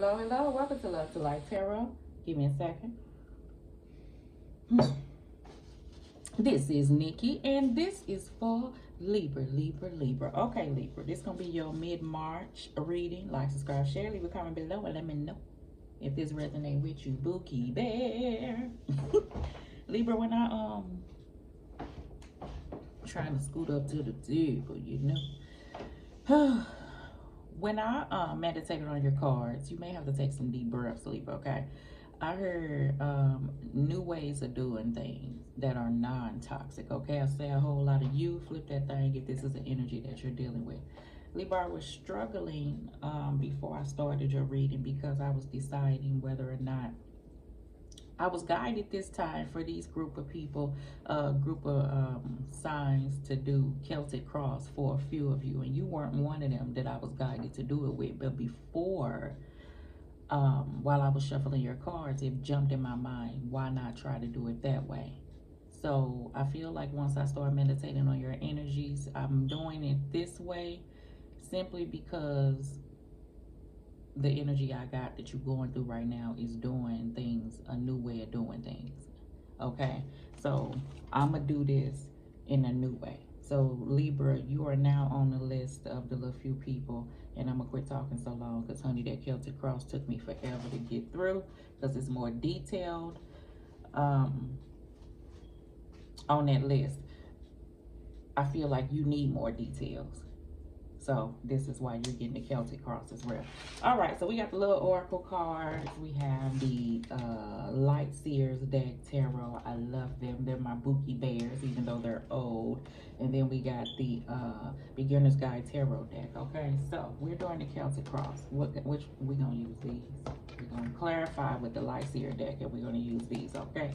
Hello, hello. Welcome to Love to Life Tarot. Give me a second. This is Nikki, and this is for Libra, Libra, Libra. Okay, Libra, this is going to be your mid-March reading. Like, subscribe, share, leave a comment below, and let me know if this resonates with you, Bookie Bear. Libra, when I, trying to scoot up to the table, you know. When I meditated on your cards, you may have to take some deep breaths, Libra, okay? I heard new ways of doing things that are non-toxic, okay? I say a whole lot of you. Flip that thing if this is the energy that you're dealing with. Libra, I was struggling before I started your reading because I was deciding whether or not I was guided this time for these group of people, group of signs to do Celtic Cross for a few of you. And you weren't one of them that I was guided to do it with. But before, while I was shuffling your cards, it jumped in my mind, why not try to do it that way? So I feel like once I start meditating on your energies, I'm doing it this way simply because the energy I got that you're going through right now is doing things, a new way of doing things. Okay, so I'm gonna do this in a new way. So Libra, you are now on the list of the little few people, and I'm gonna quit talking so long because honey, that Celtic Cross took me forever to get through because it's more detailed on that list. I feel like you need more details. So this is why you're getting the Celtic Cross as well. All right, so we got the little oracle cards. We have the Light Seers deck tarot. I love them. They're my Bookie Bears, even though they're old. And then we got the Beginner's Guide tarot deck. Okay, so we're doing the Celtic Cross. Which we're gonna use these. We're gonna clarify with the Light Seer deck, and we're gonna use these. Okay.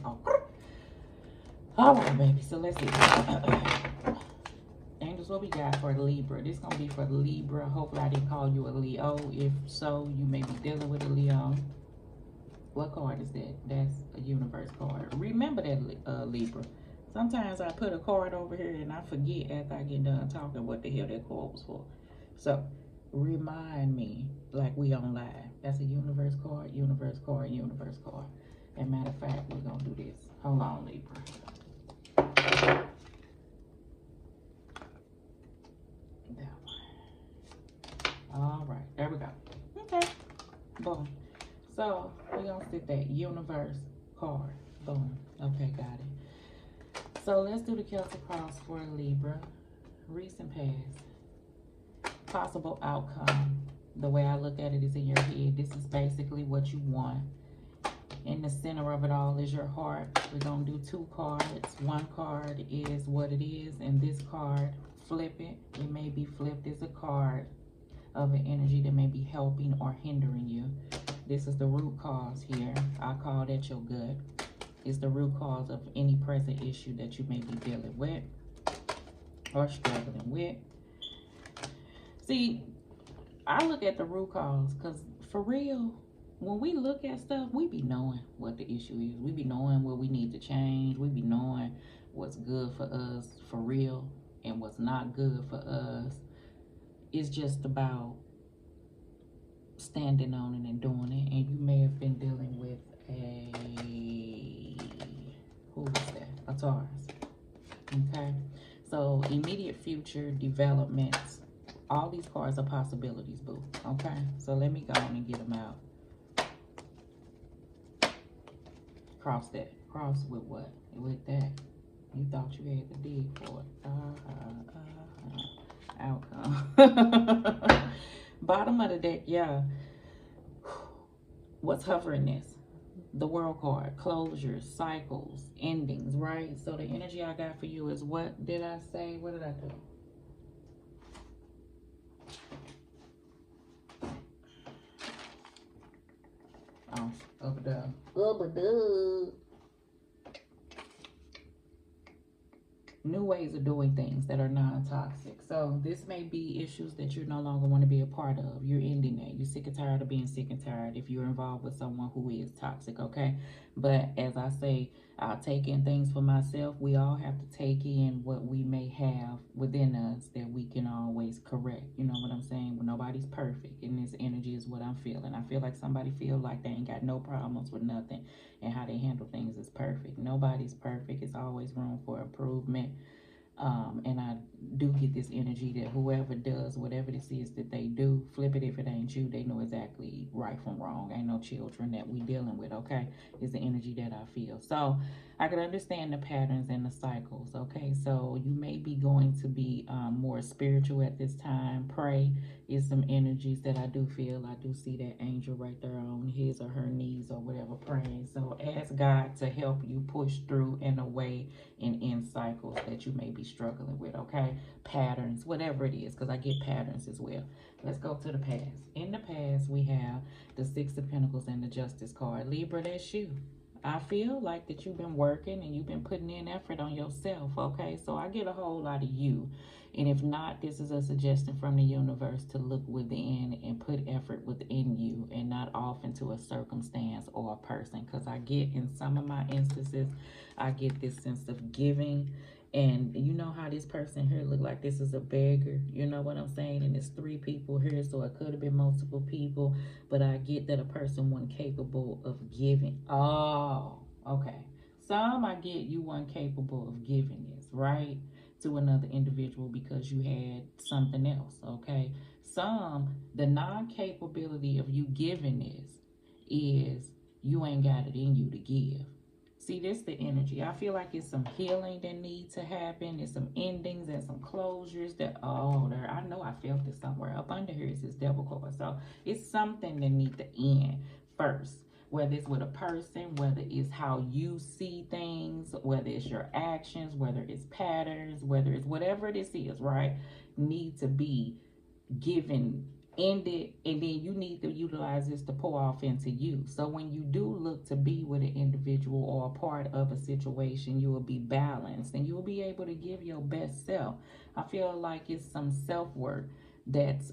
All right, baby. So let's see. Angels, what we got for Libra? This is going to be for Libra. Hopefully I didn't call you a Leo. If so, you may be dealing with a Leo. What card is that? That's a universe card. Remember that, Libra. Sometimes I put a card over here and I forget after I get done talking what the hell that card was for. So, remind me like we on live. That's a universe card, universe card, universe card. As a matter of fact, we're going to do this. Hold on, Libra. All right, there we go. Okay, boom. So we're gonna sit that universe card. Boom. Okay, got it. So let's do the Celtic Cross for Libra. Recent past. Possible outcome. The way I look at it is in your head. This is basically what you want. In the center of it all is your heart. We're gonna do two cards. One card is what it is, and this card, flip it. It may be flipped as a card of an energy that may be helping or hindering you. This is the root cause here. I call that your gut. It's the root cause of any present issue that you may be dealing with or struggling with. See, I look at the root cause because for real, when we look at stuff, we be knowing what the issue is. We be knowing what we need to change. We be knowing what's good for us for real and what's not good for us. It's just about standing on it and doing it. And you may have been dealing with who was that? A Taurus. Okay. So immediate future developments. All these cards are possibilities, boo. Okay. So let me go on and get them out. Cross that. Cross with what? With that. You thought you had to dig for it. Outcome. Bottom of the deck, yeah. What's hovering this? The World card. Closures, cycles, endings, right? So the energy I got for you is, what did I say? What did I do? Oh, up down. Up down. New ways of doing things that are non-toxic. So this may be issues that you no longer want to be a part of. You're ending that. You're sick and tired of being sick and tired if you're involved with someone who is toxic, okay? But as I say, I'll take in things for myself. We all have to take in what we may have within us that we can always correct. You know what I'm saying? Well, nobody's perfect, and this energy is what I'm feeling. I feel like somebody feel like they ain't got no problems with nothing, and how they handle things is perfect. Nobody's perfect. It's always room for improvement. And I do get this energy that whoever does whatever this is that they do, flip it if it ain't you. They know exactly right from wrong. Ain't no children that we dealing with, okay? Is the energy that I feel. So I can understand the patterns and the cycles, okay? So you may be going to be more spiritual at this time. Pray is some energies that I do feel. I do see that angel right there on his or her knees or whatever praying. So ask God to help you push through in a way and in cycles that you may be struggling with, okay? Patterns, whatever it is, because I get patterns as well. Let's go to the past. In the past, we have the Six of Pentacles and the Justice card. Libra, that's you. I feel like that you've been working and you've been putting in effort on yourself, okay? So I get a whole lot of you. And if not, this is a suggestion from the universe to look within and put effort within you and not off into a circumstance or a person. Because I get in some of my instances, I get this sense of giving. And you know how this person here look like this is a beggar. You know what I'm saying? And it's three people here, so it could have been multiple people. But I get that a person wasn't capable of giving. Oh, okay. Some I get you weren't capable of giving this, right? To another individual because you had something else, okay? Some, the non-capability of you giving this is you ain't got it in you to give. See, this the energy. I feel like it's some healing that needs to happen. It's some endings and some closures that, oh, there. I know I felt it somewhere. Up under here is this devil card. So it's something that needs to end first. Whether it's with a person, whether it's how you see things, whether it's your actions, whether it's patterns, whether it's whatever this is, right? Need to be given ended, and then you need to utilize this to pour off into you. So when you do look to be with an individual or a part of a situation, you will be balanced and you will be able to give your best self. I feel like it's some self-work that's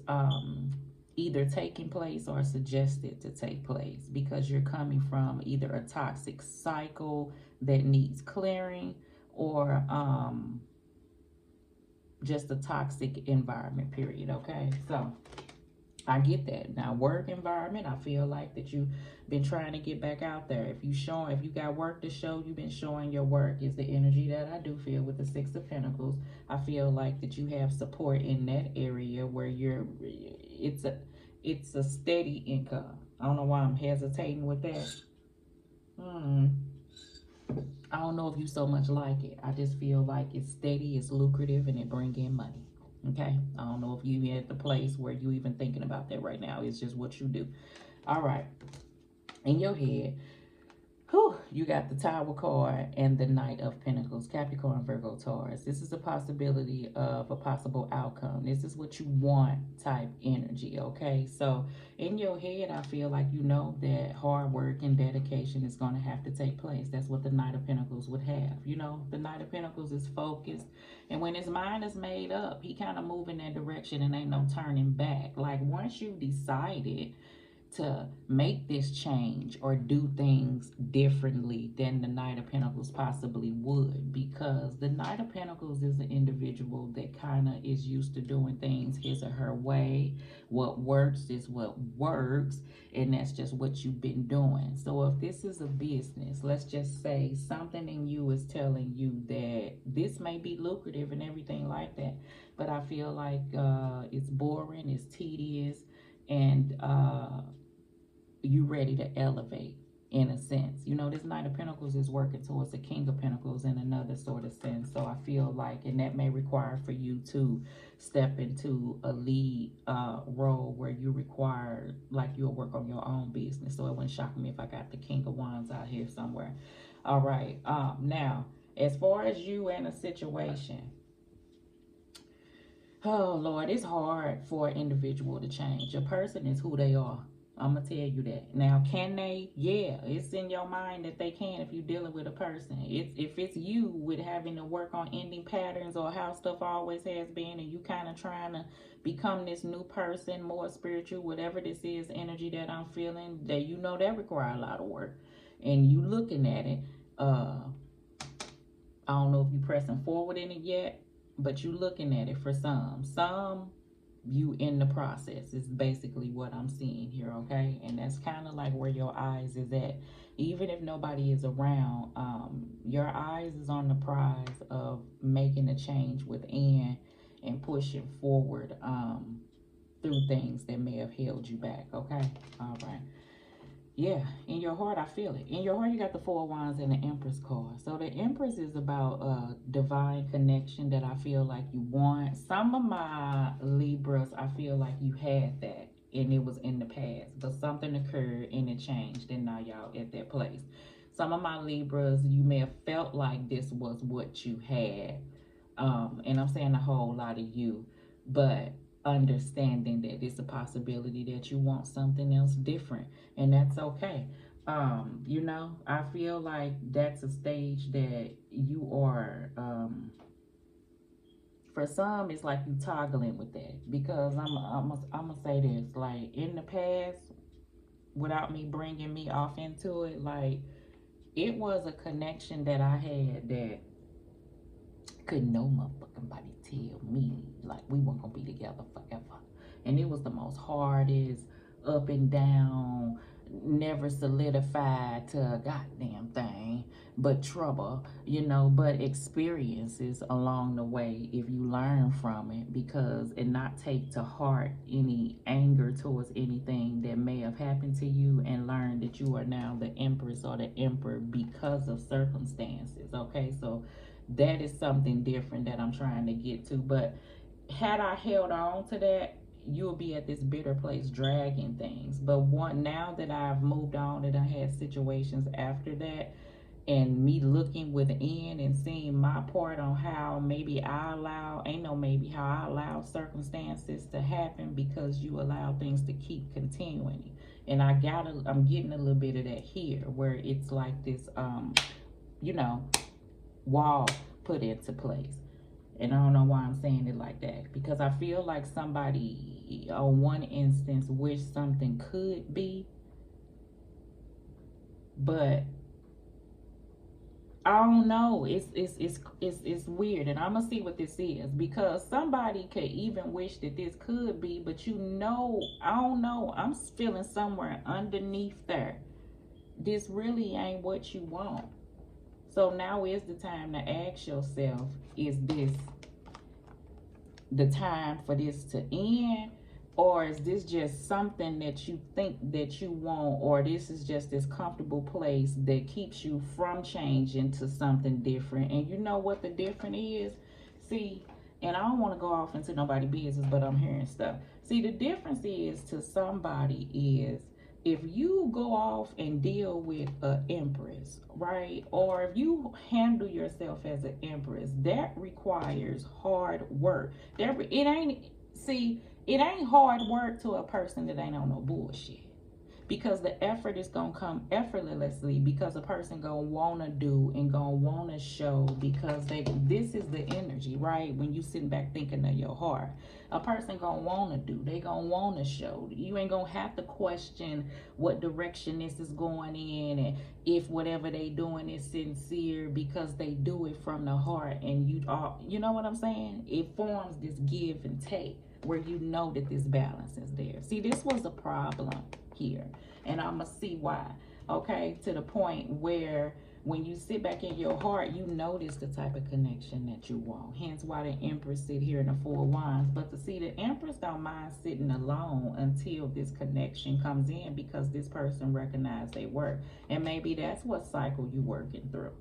either taking place or suggested to take place because you're coming from either a toxic cycle that needs clearing or just a toxic environment, period. Okay, so I get that. Now, work environment, I feel like that you've been trying to get back out there. If you got work to show, you've been showing your work is the energy that I do feel with the Six of Pentacles. I feel like that you have support in that area where it's a steady income. I don't know why I'm hesitating with that. I don't know if you so much like it. I just feel like it's steady, it's lucrative, and it bring in money. Okay? I don't know if you at the place where you even thinking about that right now. It's just what you do. All right. In your head, whew, you got the Tower card and the Knight of Pentacles, Capricorn, Virgo, Taurus. This is a possibility of a possible outcome. This is what you want type energy, okay? So in your head, I feel like you know that hard work and dedication is going to have to take place. That's what the Knight of Pentacles would have. You know, the Knight of Pentacles is focused. And when his mind is made up, he kind of move in that direction and ain't no turning back. Like once you've decided to make this change or do things differently than the Knight of Pentacles possibly would, because the Knight of Pentacles is an individual that kind of is used to doing things his or her way. What works is what works, and that's just what you've been doing. So if this is a business, let's just say something in you is telling you that this may be lucrative and everything like that, but I feel like it's boring, it's tedious, and you ready to elevate in a sense. You know, this Knight of Pentacles is working towards the King of Pentacles in another sort of sense. So I feel like, and that may require for you to step into a lead role where you require, like you'll work on your own business. So it wouldn't shock me if I got the King of Wands out here somewhere. All right. Now, as far as you and a situation, oh Lord, it's hard for an individual to change. A person is who they are. I'm going to tell you that. Now, can they? Yeah, it's in your mind that they can if you're dealing with a person. If it's you with having to work on ending patterns or how stuff always has been, and you kind of trying to become this new person, more spiritual, whatever this is, energy that I'm feeling, that you know that require a lot of work. And you looking at it, I don't know if you pressing forward in it yet, but you looking at it for some. Some you in the process is basically what I'm seeing here, okay? And that's kind of like where your eyes is at. Even if nobody is around, your eyes is on the prize of making a change within and pushing forward through things that may have held you back, okay? All right. Yeah, in your heart, I feel it. In your heart, you got the Four of Wands and the Empress card. So the Empress is about divine connection that I feel like you want. Some of my Libras, I feel like you had that and it was in the past, but something occurred and it changed, and now y'all at that place. Some of my Libras, you may have felt like this was what you had, and I'm saying a whole lot of you, but understanding that it's a possibility that you want something else different, and that's okay. You know, I feel like that's a stage that you are. For some, it's like you toggling with that because I'm gonna say this, like in the past, without me bringing me off into it, like it was a connection that I had that couldn't no motherfucking body tell me like we weren't gonna be together forever. And it was the most hardest, up and down, never solidified to a goddamn thing, but trouble, you know, but experiences along the way if you learn from it, because and not take to heart any anger towards anything that may have happened to you, and learn that you are now the empress or the emperor because of circumstances. Okay, so that is something different that I'm trying to get to. But had I held on to that, you'll be at this bitter place dragging things. But one, now that I've moved on and I had situations after that, and me looking within and seeing my part on how maybe I allow, ain't no maybe, how I allow circumstances to happen because you allow things to keep continuing. And I'm getting a little bit of that here where it's like this, you know, wall put into place. And I don't know why I'm saying it like that, because I feel like somebody on one instance wish something could be, but I don't know. It's weird, and I'm gonna see what this is, because somebody could even wish that this could be, but you know, I don't know. I'm feeling somewhere underneath there. This really ain't what you want. So now is the time to ask yourself, is this the time for this to end? Or is this just something that you think that you want? Or this is just this comfortable place that keeps you from changing to something different? And you know what the difference is? See, and I don't want to go off into nobody's business, but I'm hearing stuff. See, the difference is to somebody is if you go off and deal with an empress, right? Or if you handle yourself as an empress, that requires hard work. It ain't, see, it ain't hard work to a person that ain't on no bullshit, because the effort is gonna come effortlessly, because a person gonna wanna do and gonna wanna show, because this is the energy, right? When you sitting back thinking of your heart, a person gonna wanna do, they gonna wanna show. You ain't gonna have to question what direction this is going in, and if whatever they doing is sincere, because they do it from the heart. And you know what I'm saying? It forms this give and take where you know that this balance is there. See, this was a problem here, and I'm gonna see why. Okay, to the point where when you sit back in your heart, you notice the type of connection that you want. Hence why the Empress sit here in the Four of Wands. But to see, the Empress don't mind sitting alone until this connection comes in, because this person recognizes their work, and maybe that's what cycle you working through.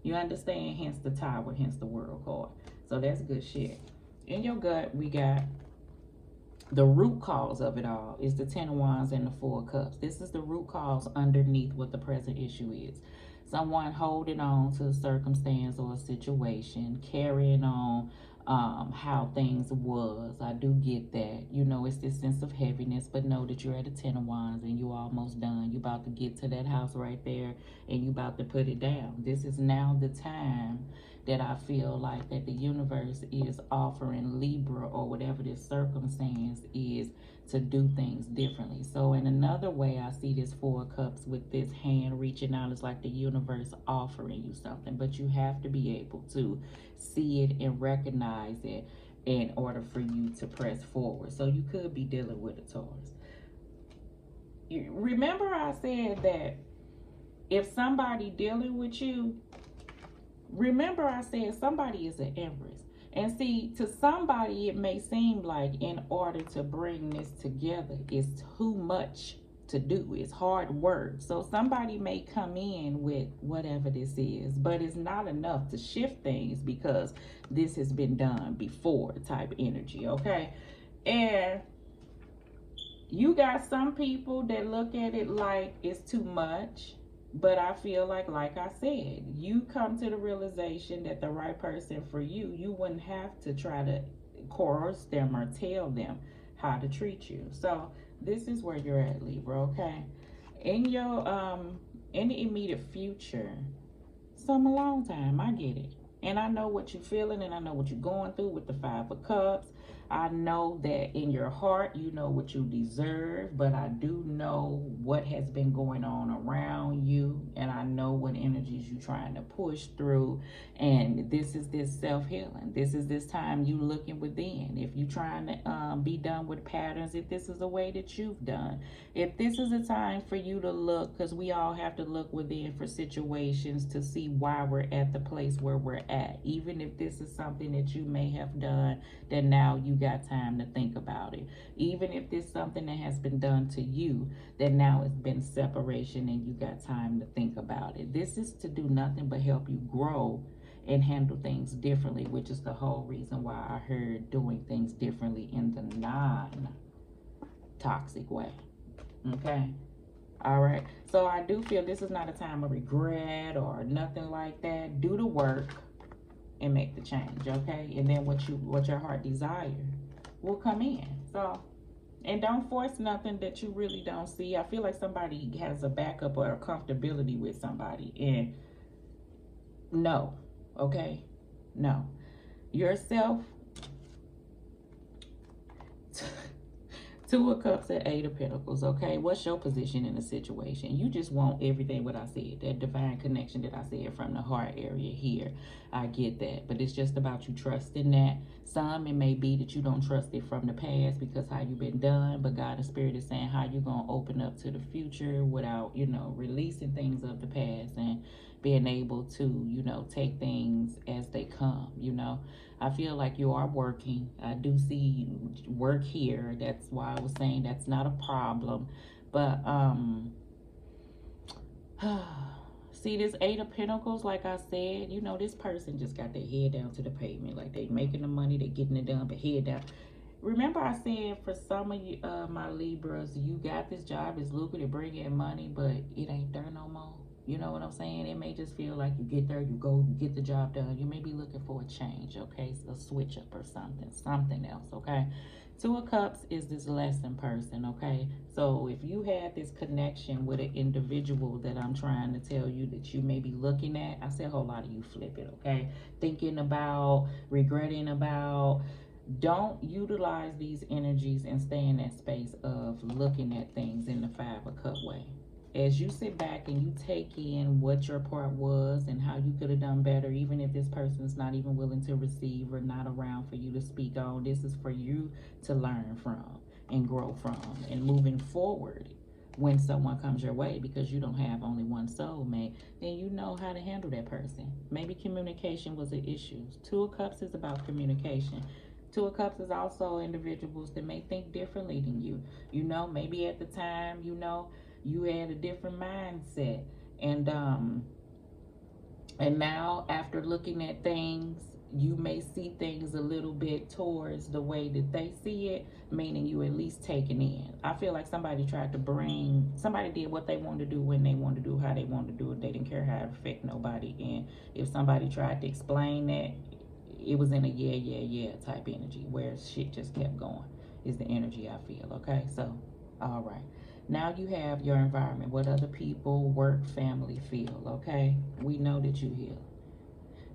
You understand? Hence the Tower, hence the World card. So that's good shit. In your gut, we got the root cause of it all is the Ten of Wands and the Four of Cups. This is the root cause underneath what the present issue is. Someone holding on to a circumstance or a situation, carrying on how things was. I do get that. You know, it's this sense of heaviness, but know that you're at a Ten of Wands and you're almost done. You're about to get to that house right there, and you're about to put it down. This is now the time that I feel like that the universe is offering Libra or whatever this circumstance is to do things differently. So in another way, I see this Four of Cups with this hand reaching out. It's like the universe offering you something, but you have to be able to see it and recognize it in order for you to press forward. So you could be dealing with a Taurus. Remember I said that if somebody dealing with you, remember I said somebody is an Empress. And see, to somebody, it may seem like in order to bring this together, it's too much to do. It's hard work. So somebody may come in with whatever this is, but it's not enough to shift things because this has been done before type energy, okay? And you got some people that look at it like it's too much. But I feel like I said, you come to the realization that the right person for you, you wouldn't have to try to coerce them or tell them how to treat you. So this is where you're at, Libra, okay? In your in the immediate future, some a long time, I get it. And I know what you're feeling and I know what you're going through with the Five of Cups. I know that in your heart, you know what you deserve, but I do know what has been going on around you, and I know what energies you're trying to push through. And this is this self-healing. This is this time you looking within. If you're trying to be done with patterns, if this is a way that you've done, if this is a time for you to look, because we all have to look within for situations to see why we're at the place where we're at. Even if this is something that you may have done that now you got time to think about it. Even if this is something that has been done to you that now it's been separation and you got time to think about it. This is to do nothing but help you grow and handle things differently, which is the whole reason why I heard doing things differently in the non-toxic way. Okay? All right. So I do feel this is not a time of regret or nothing like that. Do the work and make the change, okay? And then what your heart desire will come in. So, and don't force nothing that you really don't see. I feel like somebody has a backup or a comfortability with somebody, and no, okay? No. Yourself. Two of Cups and Eight of Pentacles, okay? What's your position in the situation? You just want everything what I said, that divine connection that I said from the heart area here. I get that, but it's just about you trusting that. Some, it may be that you don't trust it from the past because how you've been done, but God and Spirit is saying how you're going to open up to the future without, you know, releasing things of the past and being able to, you know, take things as they come, you know. I feel like you are working. I do see work here. That's why I was saying that's not a problem. But see this Eight of Pentacles, like I said, you know, this person just got their head down to the pavement. Like they making the money, they getting it done, but head down. Remember I said for some of you, my Libras, you got this job, it's lucrative, bring in money, but it ain't there no more. You know what I'm saying? It may just feel like you get there, you go, you get the job done. You may be looking for a change, okay? So a switch up or something else, okay? Two of Cups is this lesson person, okay? So if you had this connection with an individual that I'm trying to tell you that you may be looking at, I said a whole lot of you flip it, okay? Thinking about, regretting about, don't utilize these energies and stay in that space of looking at things in the Five of Cup way. As you sit back and you take in what your part was and how you could have done better, even if this person is not even willing to receive or not around for you to speak on, this is for you to learn from and grow from and moving forward when someone comes your way, because you don't have only one soulmate, then you know how to handle that person. Maybe communication was an issue. Two of Cups is about communication. Two of Cups is also individuals that may think differently than you. You know, maybe at the time, you know, you had a different mindset, and now after looking at things, you may see things a little bit towards the way that they see it, meaning you at least taking in. I feel like somebody did what they wanted to do when they wanted to do, how they wanted to do it. They didn't care how it affect nobody. And if somebody tried to explain that, it was in a yeah type energy where shit just kept going, is the energy I feel, okay? So, all right. Now you have your environment, what other people, work, family feel, okay? We know that you heal.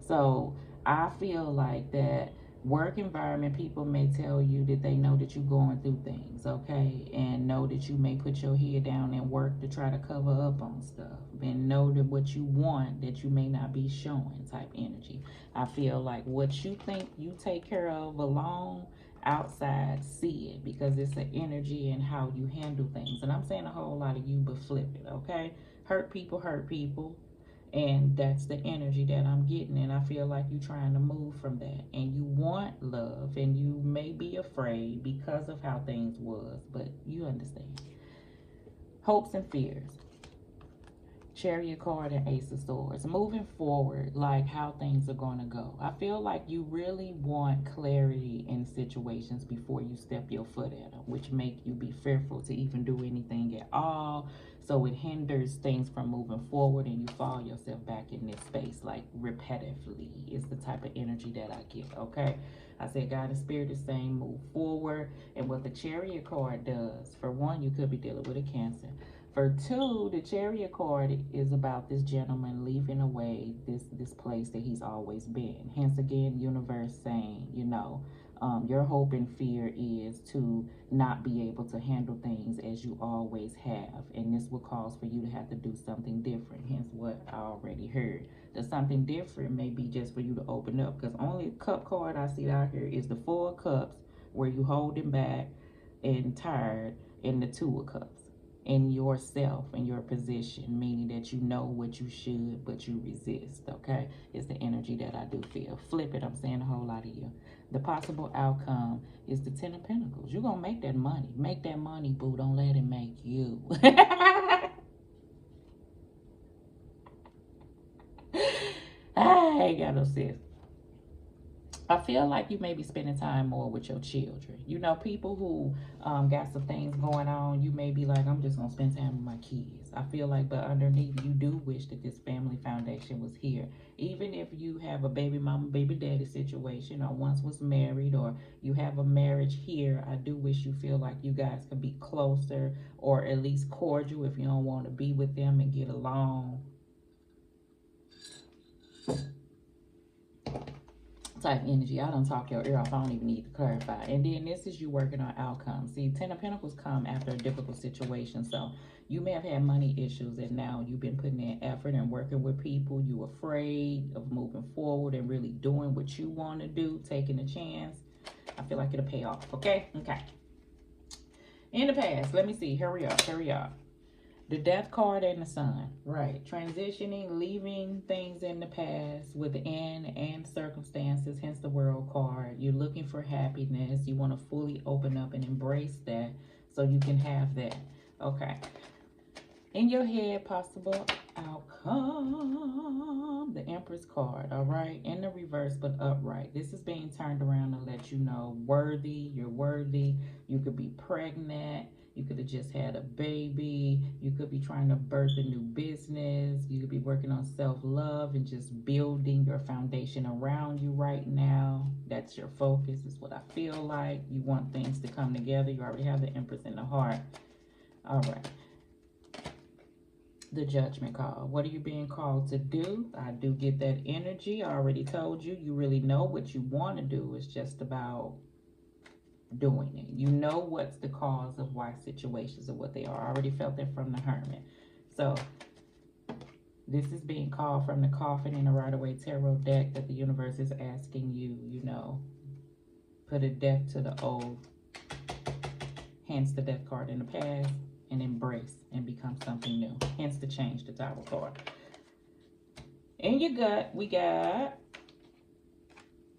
So I feel like that work environment, people may tell you that they know that you're going through things, okay, and know that you may put your head down and work to try to cover up on stuff, and know that what you want that you may not be showing type energy. I feel like what you think you take care of alone, outside see it, because it's an energy and how you handle things. And I'm saying a whole lot of you, but flip it, okay? Hurt people hurt people, and that's the energy that I'm getting. And I feel like you're trying to move from that, and you want love, and you may be afraid because of how things was, but you understand. Hopes and fears. Chariot card and Ace of Swords. Moving forward, like how things are going to go. I feel like you really want clarity in situations before you step your foot at them, which make you be fearful to even do anything at all. So it hinders things from moving forward, and you fall yourself back in this space like repetitively is the type of energy that I get, okay? I said God and Spirit is saying move forward. And what the Chariot card does, for one, you could be dealing with a Cancer. For two, the Chariot card is about this gentleman leaving away this place that he's always been. Hence again, universe saying, your hope and fear is to not be able to handle things as you always have. And this will cause for you to have to do something different. Hence what I already heard. The something different may be just for you to open up. Because only cup card I see out here is the Four of Cups, where you holding back and tired, and the Two of Cups in yourself and your position, meaning that you know what you should, but you resist, okay? It's the energy that I do feel. Flip it, I'm saying a whole lot of you. The possible outcome is the Ten of Pentacles. You're going to make that money. Make that money, boo. Don't let it make you. I ain't got no sense. I feel like you may be spending time more with your children. People who got some things going on, you may be like, I'm just going to spend time with my kids. I feel like, but underneath, you do wish that this family foundation was here. Even if you have a baby mama, baby daddy situation, or once was married, or you have a marriage here, I do wish you feel like you guys could be closer, or at least cordial if you don't want to be with them and get along type energy. I don't talk your ear off. I don't even need to clarify. And then this is you working on outcomes. See, Ten of Pentacles come after a difficult situation. So you may have had money issues, and now you've been putting in effort and working with people. You afraid of moving forward and really doing what you want to do, taking a chance. I feel like it'll pay off. Okay. In the past, let me see. Hurry up. The Death card and the Sun. Right. Transitioning, leaving things in the past within and circumstances, hence the World card. You're looking for happiness. You want to fully open up and embrace that so you can have that. Okay. In your head, possible outcome. The Empress card, all right? In the reverse, but upright. This is being turned around to let you know worthy. You're worthy. You could be pregnant. You could have just had a baby. You could be trying to birth a new business. You could be working on self-love and just building your foundation around you right now. That's your focus, is what I feel like. You want things to come together. You already have the Empress in the heart. All right. The Judgment call. What are you being called to do? I do get that energy. I already told you. You really know what you want to do. It's just about doing it. You know what's the cause of why situations are what they are. I already felt that from the Hermit. So this is being called from the Coffin in the Rider-Waite Tarot deck, that the universe is asking you, put a death to the old, hence the Death card in the past, and embrace and become something new. Hence the change, the Tower card. In your gut, we got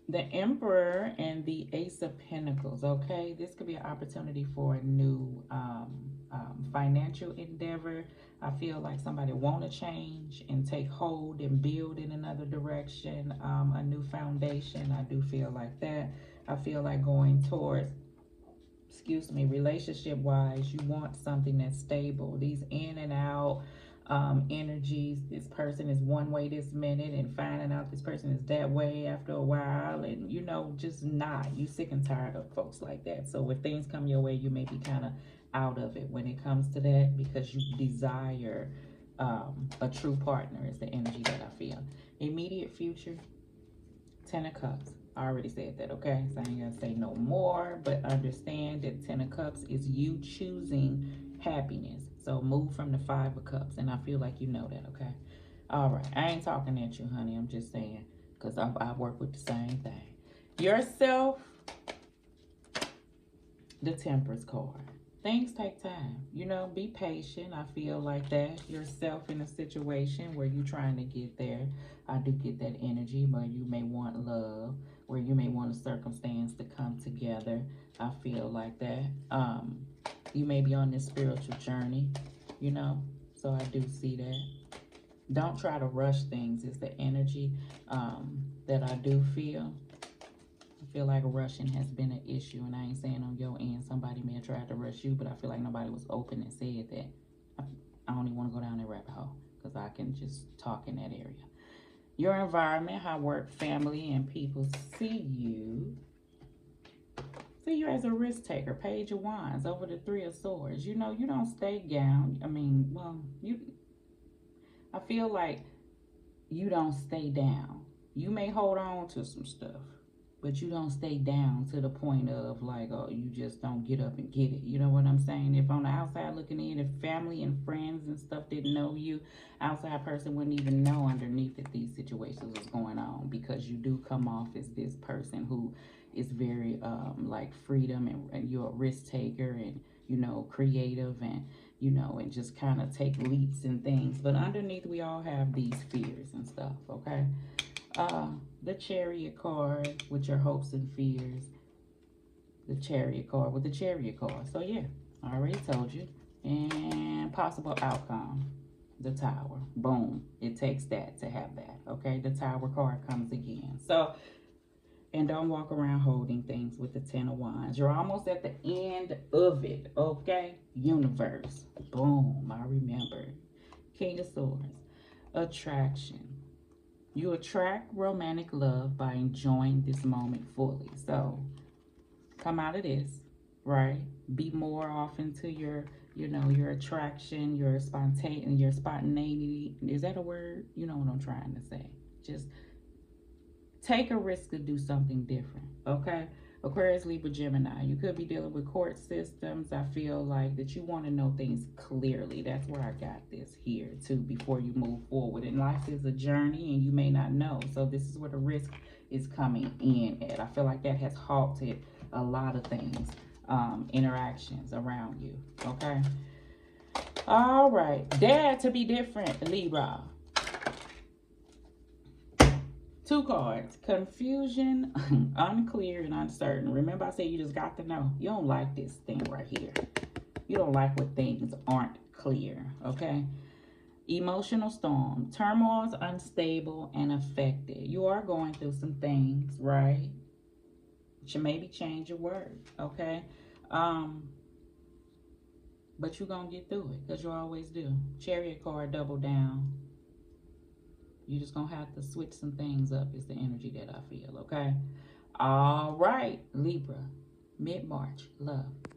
the Emperor and the Ace of Pentacles, okay? This could be an opportunity for a new financial endeavor. I feel like somebody want to change and take hold and build in another direction, a new foundation. I do feel like that. I feel like going towards, relationship-wise, you want something that's stable. These in and out energies, this person is one way this minute and finding out this person is that way after a while, and just not. You sick and tired of folks like that. So if things come your way, you may be kind of out of it when it comes to that, because you desire a true partner, is the energy that I feel. Immediate future, Ten of Cups. I already said that, okay? So I ain't gonna say no more, but understand that Ten of Cups is you choosing happiness. So move from the Five of Cups, and I feel like you know that, okay? All right. I ain't talking at you, honey. I'm just saying, because I work with the same thing. Yourself, the Temperance card. Things take time. You know, be patient. I feel like that. Yourself in a situation where you're trying to get there. I do get that energy, where you may want love, where you may want a circumstance to come together. I feel like that. You may be on this spiritual journey, you know. So I do see that. Don't try to rush things. It's the energy that I do feel. I feel like rushing has been an issue, and I ain't saying on your end somebody may have tried to rush you, but I feel like nobody was open and said that. I don't even want to go down that rabbit hole because I can just talk in that area. Your environment, how work, family, and people see you as a risk taker. Page of Wands over the Three of Swords. You know, you don't stay down. I mean, well, I feel like you don't stay down. You may hold on to some stuff, but you don't stay down to the point of like, oh, you just don't get up and get it. You know what I'm saying? If on the outside looking in, if family and friends and stuff didn't know you, outside person wouldn't even know underneath that these situations was going on, because you do come off as this person who is very like freedom, and you're a risk taker, and you know, creative, and you know, and just kind of take leaps and things. But underneath, we all have these fears and stuff, okay? The Chariot card with your hopes and fears. The Chariot card with the Chariot card. So, yeah, I already told you. And possible outcome. The Tower. Boom. It takes that to have that, okay? The Tower card comes again. So, and don't walk around holding things with the Ten of Wands. You're almost at the end of it, okay? Universe. Boom. I remember. King of Swords. Attraction. You attract romantic love by enjoying this moment fully. So come out of this, right? Be more often to your, you know, your attraction, your spontaneity. Is that a word? You know what I'm trying to say. Just take a risk to do something different, okay? Aquarius, Libra, Gemini. You could be dealing with court systems. I feel like that you want to know things clearly. That's where I got this here too, before you move forward. And life is a journey, and you may not know. So this is where the risk is coming in at. I feel like that has halted a lot of things, interactions around you, okay? All right. Dare to be different, Libra. Two cards. Confusion, unclear, and uncertain. Remember I said you just got to know. You don't like this thing right here. You don't like when things aren't clear, okay? Emotional storm. Turmoil's unstable and affected. You are going through some things, right? You should maybe change your word, okay? But you're going to get through it, because you always do. Chariot card, double down. You're just going to have to switch some things up is the energy that I feel, okay? All right, Libra, mid-March, love.